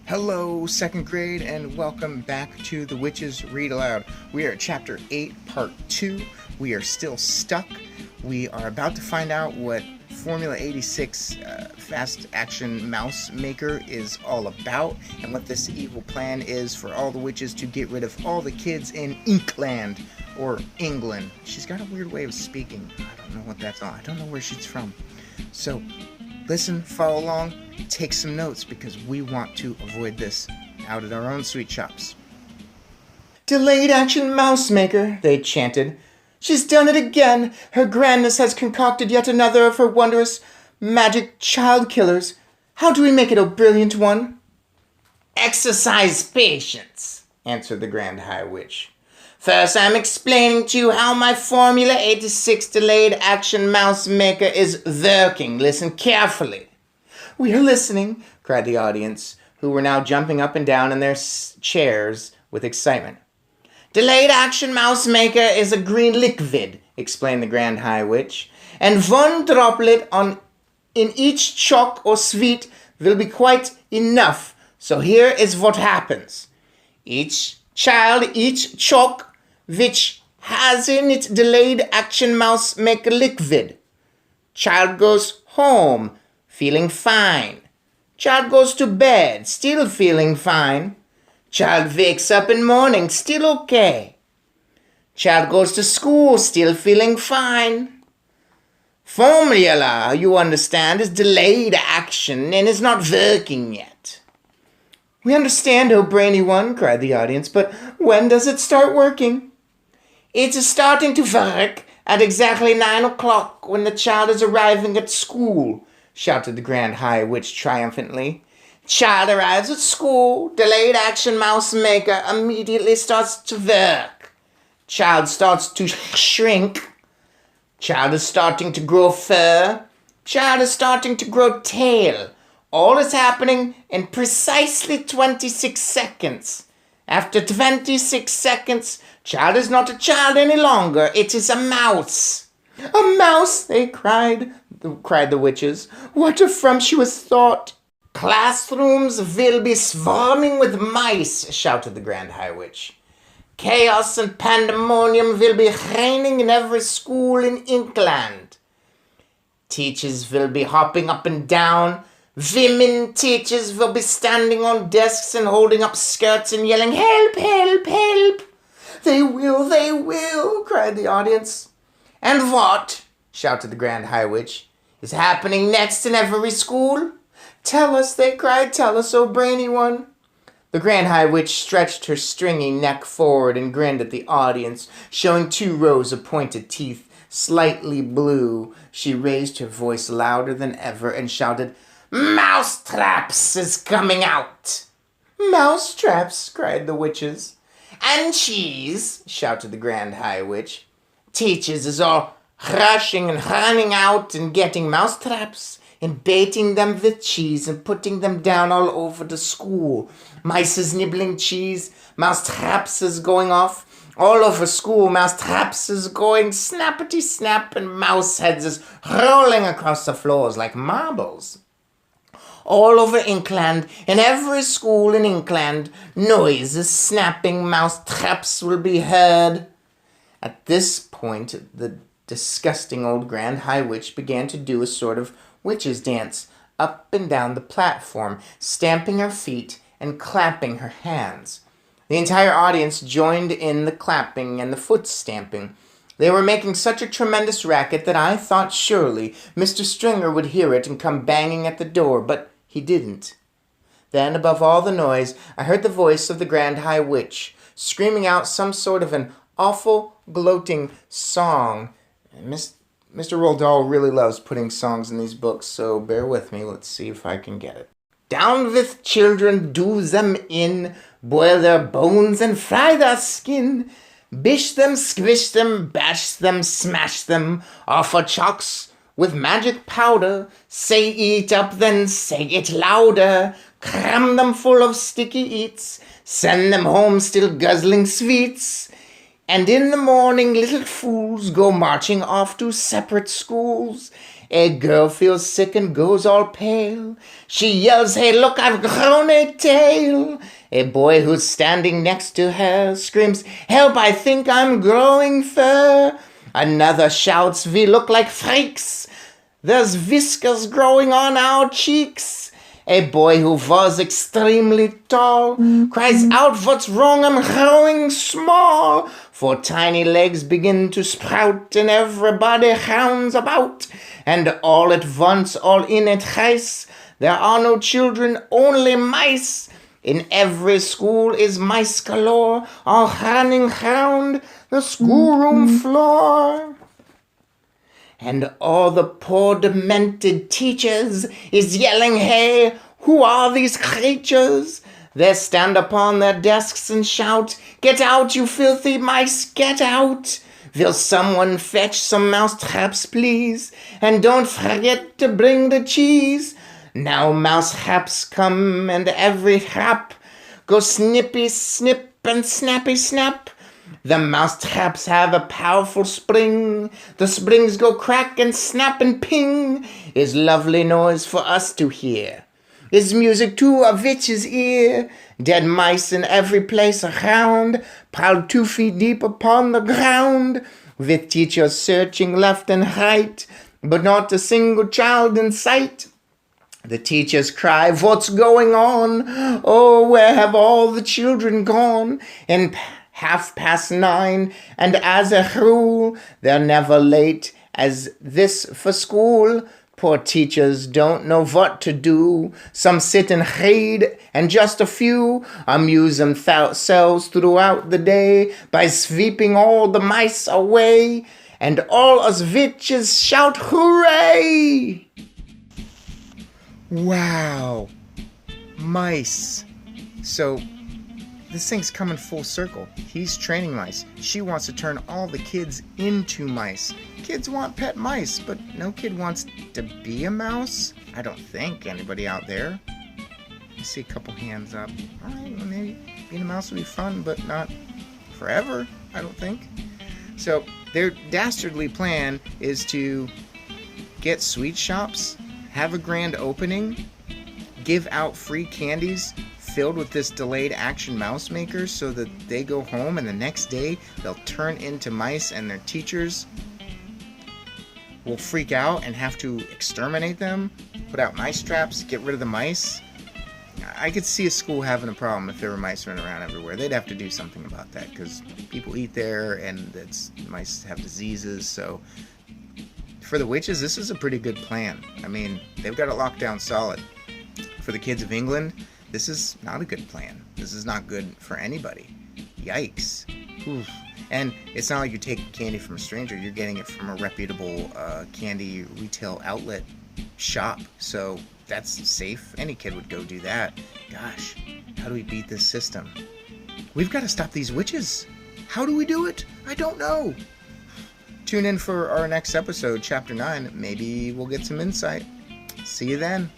Hello, second grade, and welcome back to the Witches Read Aloud. We are at Chapter 8, Part 2. We are still stuck. We are about to find out what Formula 86 Fast Action Mouse Maker is all about, and what this evil plan is for all the witches to get rid of all the kids in Inkland, or England. She's got a weird way of speaking. I don't know what that's on. I don't know where she's from. So, listen, follow along, take some notes, because we want to avoid this out at our own sweet shops. Delayed action mouse maker, they chanted. She's done it again. Her grandness has concocted yet another of her wondrous magic child killers. How do we make it, O brilliant one? Exercise patience, answered the Grand High Witch. First, I'm explaining to you how my Formula 86 delayed action mouse maker is working. Listen carefully. We are listening, cried the audience, who were now jumping up and down in their chairs with excitement. Delayed action mouse maker is a green liquid, explained the Grand High Witch, and one droplet in each chalk or sweet will be quite enough. So here is what happens. Each chalk which has in it delayed action mouse maker liquid. Child goes home, feeling fine. Child goes to bed, still feeling fine. Child wakes up in morning, still okay. Child goes to school, still feeling fine. Formula, you understand, is delayed action and is not working yet. We understand, oh brainy one, cried the audience, but when does it start working? It's starting to work at exactly 9 o'clock when the child is arriving at school, shouted the Grand High Witch triumphantly. Child arrives at school, delayed action mouse maker immediately starts to work. Child starts to shrink. Child is starting to grow fur. Child is starting to grow tail. All is happening in precisely 26 seconds. After 26 seconds, child is not a child any longer. It is a mouse. A mouse, they cried the witches. What a frumptuous thought. Classrooms will be swarming with mice, shouted the Grand High Witch. Chaos and pandemonium will be reigning in every school in Inkland. Teachers will be hopping up and down. Women teachers will be standing on desks and holding up skirts and yelling, help, help, help. They will, cried the audience. And what, shouted the Grand High Witch, is happening next in every school? Tell us, they cried, tell us, O brainy one. The Grand High Witch stretched her stringy neck forward and grinned at the audience, showing 2 rows of pointed teeth, slightly blue. She raised her voice louder than ever and shouted, Mousetraps is coming out. Mousetraps, cried the witches. And cheese, shouted the Grand High Witch. Teachers is all rushing and running out and getting mousetraps and baiting them with cheese and putting them down all over the school. Mice is nibbling cheese, mousetraps is going off. All over school, mousetraps is going snappity-snap and mouse heads is rolling across the floors like marbles. All over Inkland, in every school in Inkland, noises snapping mousetraps will be heard. At this point, the disgusting old Grand High Witch began to do a sort of witch's dance up and down the platform, stamping her feet and clapping her hands. The entire audience joined in the clapping and the foot stamping. They were making such a tremendous racket that I thought surely Mr. Stringer would hear it and come banging at the door, but he didn't. Then, above all the noise, I heard the voice of the Grand High Witch, screaming out some sort of an awful, gloating song. Mr. Roald Dahl really loves putting songs in these books, so bear with me. Let's see if I can get it. Down with children, do them in, boil their bones and fry their skin, bish them, squish them, bash them, smash them, offer chalks with magic powder, say eat up, then say it louder, cram them full of sticky eats, send them home still guzzling sweets, and in the morning little fools go marching off to separate schools, A girl feels sick and goes all pale. She yells, "Hey, look, I've grown a tail." A boy who's standing next to her screams, "Help, I think I'm growing fur." Another shouts, "We look like freaks. There's whiskers growing on our cheeks." A boy who was extremely tall cries out, "What's wrong? I'm growing small." For tiny legs begin to sprout and everybody hounds about. And all at once, all in a trice, there are no children, only mice. In every school is mice galore, all running round the schoolroom floor. And all the poor demented teachers is yelling, "Hey, who are these creatures?" They stand upon their desks and shout, "Get out, you filthy mice, get out! Will someone fetch some mouse traps, please? And don't forget to bring the cheese." Now mouse traps come, and every rap goes snippy snip and snappy snap. The mouse traps have a powerful spring. The springs go crack and snap and ping. Is lovely noise for us to hear. Is music to a witch's ear. Dead mice in every place around, piled 2 feet deep upon the ground, with teachers searching left and right, but not a single child in sight. The teachers cry, "What's going on? Oh, where have all the children gone?" And 9:30, and as a rule, they're never late as this for school. Poor teachers don't know what to do. Some sit and read, and just a few amuse themselves throughout the day by sweeping all the mice away. And all us witches shout, "Hooray!" Wow. Mice. So this thing's coming full circle. He's training mice. She wants to turn all the kids into mice. Kids want pet mice, but no kid wants to be a mouse. I don't think. Anybody out there? I see a couple hands up. All right, well, maybe being a mouse would be fun, but not forever, I don't think. So their dastardly plan is to get sweet shops, have a grand opening, give out free candies filled with this delayed action mouse maker so that they go home and the next day they'll turn into mice and their teachers will freak out and have to exterminate them, put out mice traps, get rid of the mice. I could see a school having a problem if there were mice running around everywhere. They'd have to do something about that because people eat there and mice have diseases. So for the witches, this is a pretty good plan. I mean, they've got it locked down solid. For the kids of England, this is not a good plan. This is not good for anybody. Yikes. Oof. And it's not like you take candy from a stranger. You're getting it from a reputable candy retail outlet shop. So that's safe. Any kid would go do that. Gosh, how do we beat this system? We've got to stop these witches. How do we do it? I don't know. Tune in for our next episode, Chapter 9. Maybe we'll get some insight. See you then.